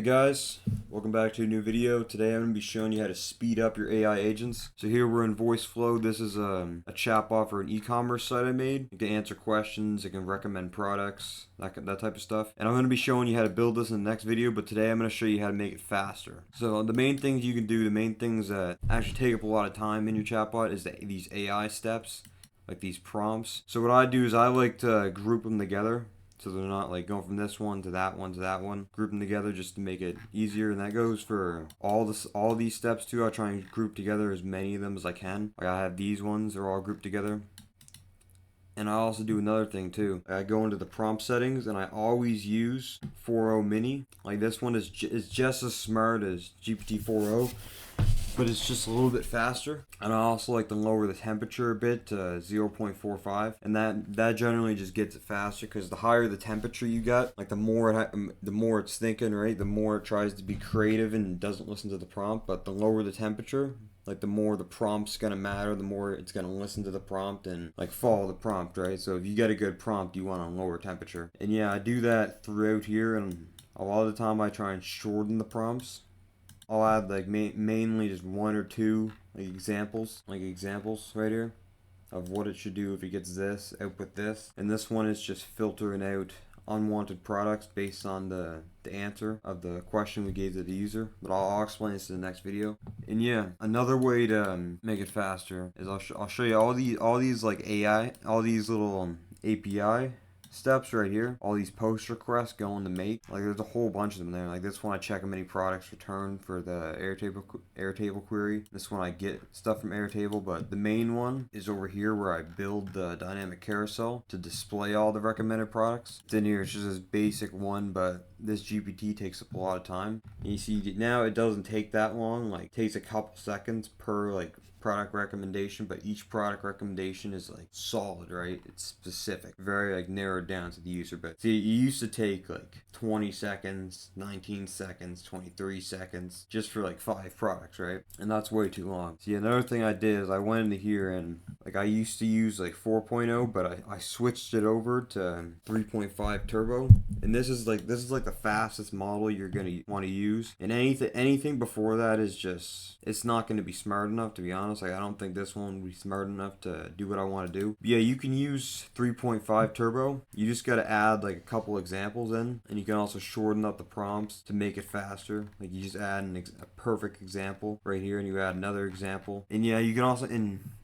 Hey guys, welcome back to a new video. Today I'm going to be showing you how to speed up your AI agents. So here we're in VoiceFlow. This is a chatbot for an e-commerce site I made. It can answer questions, it can recommend products, that type of stuff. And I'm going to be showing you how to build this in the next video, but today I'm going to show you how to make it faster. So the main things you can do, the main things that actually take up a lot of time in your chatbot is these AI steps, like these prompts. So what I do is I like to group them together. So they're not like going from this one to that one to that one. Group them together just to make it easier. And that goes for all these steps too. I try and group together as many of them as I can. Like I have these ones, they're all grouped together. And I also do another thing too. I go into the prompt settings and I always use 4.0 mini. Like this one is just as smart as GPT 4.0. But it's just a little bit faster. And I also like to lower the temperature a bit to 0.45, and that generally just gets it faster, because the higher the temperature you got, like the more it's thinking, right? The more it tries to be creative and doesn't listen to the prompt. But the lower the temperature, like the more the prompt's gonna matter, the more it's gonna listen to the prompt and like follow the prompt, right? So if you get a good prompt, you want a lower temperature. And yeah, I do that throughout here, and a lot of the time I try and shorten the prompts. I'll add like mainly just one or two examples right here of what it should do if it gets this, output this. And this one is just filtering out unwanted products based on the answer of the question we gave to the user. But I'll explain this in the next video. And yeah, another way to make it faster is I'll show you all these like AI, all these little API steps right here. All these post requests going to make. Like there's a whole bunch of them there. Like this one I check how many products returned for the Airtable query. This one I get stuff from Airtable, but the main one is over here where I build the dynamic carousel to display all the recommended products. It's in here, it's just this basic one, but this GPT takes up a lot of time. And you see now it doesn't take that long. Like it takes a couple seconds per like product recommendation, but each product recommendation is like solid, right? It's specific, very like narrowed down to the user. But see, it used to take like 20 seconds, 19 seconds, 23 seconds just for like 5 products, right? And that's way too long. See, another thing I did is I went into here and like I used to use like 4.0, but I switched it over to 3.5 turbo. And this is like the fastest model you're gonna want to use. And anything before that is just, it's not gonna be smart enough, to be honest. Like I don't think this one will be smart enough to do what I want to do. But yeah, you can use 3.5 turbo. You just got to add like a couple examples in, and you can also shorten up the prompts to make it faster. Like you just add a perfect example right here, and you add another example. And yeah, you can also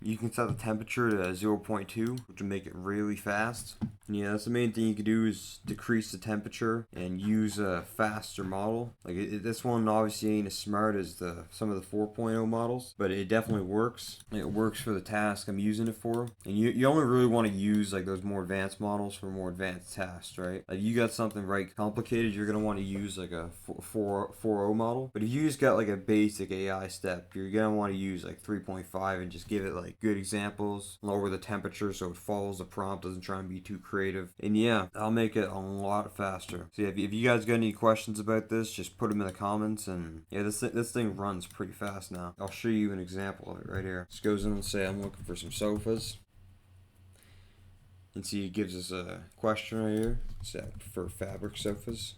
you can set the temperature to 0.2, which will make it really fast. And yeah, that's the main thing you can do, is decrease the temperature and use a faster model. Like this one obviously ain't as smart as some of the 4.0 models, but it definitely works. It works for the task I'm using it for. And you only really want to use like those more advanced models for more advanced tasks, right? Like you got something right complicated, you're gonna want to use like a 4.0 model. But if you just got like a basic AI step, you're gonna want to use like 3.5 and just give it like good examples, lower the temperature so it follows the prompt, doesn't try and be too creative. And yeah, I'll make it a lot faster. So yeah, if you guys got any questions about this, just put them in the comments. And yeah, this thing runs pretty fast now. I'll show you an example of it right here. Just goes in and say I'm looking for some sofas. And see, it gives us a question right here. So I prefer fabric sofas.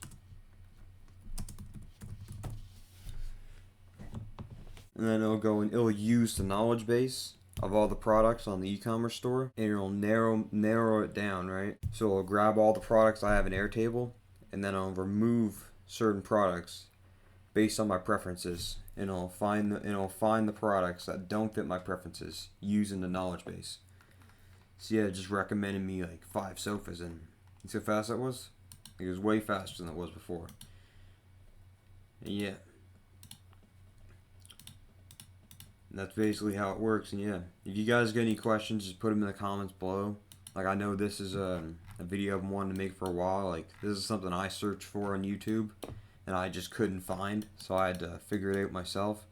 And then it'll use the knowledge base of all the products on the e-commerce store, and it'll narrow it down, right? So it'll grab all the products I have in Airtable, and then I'll remove certain products based on my preferences, and it'll find the products that don't fit my preferences using the knowledge base. So yeah, it just recommended me like 5 sofas, and you see how fast that was? It was way faster than it was before. And yeah. And that's basically how it works. And yeah, if you guys got any questions, just put them in the comments below. Like I know this is a video I've wanted to make for a while. Like this is something I searched for on YouTube and I just couldn't find, so I had to figure it out myself.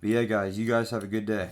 But yeah guys, you guys have a good day.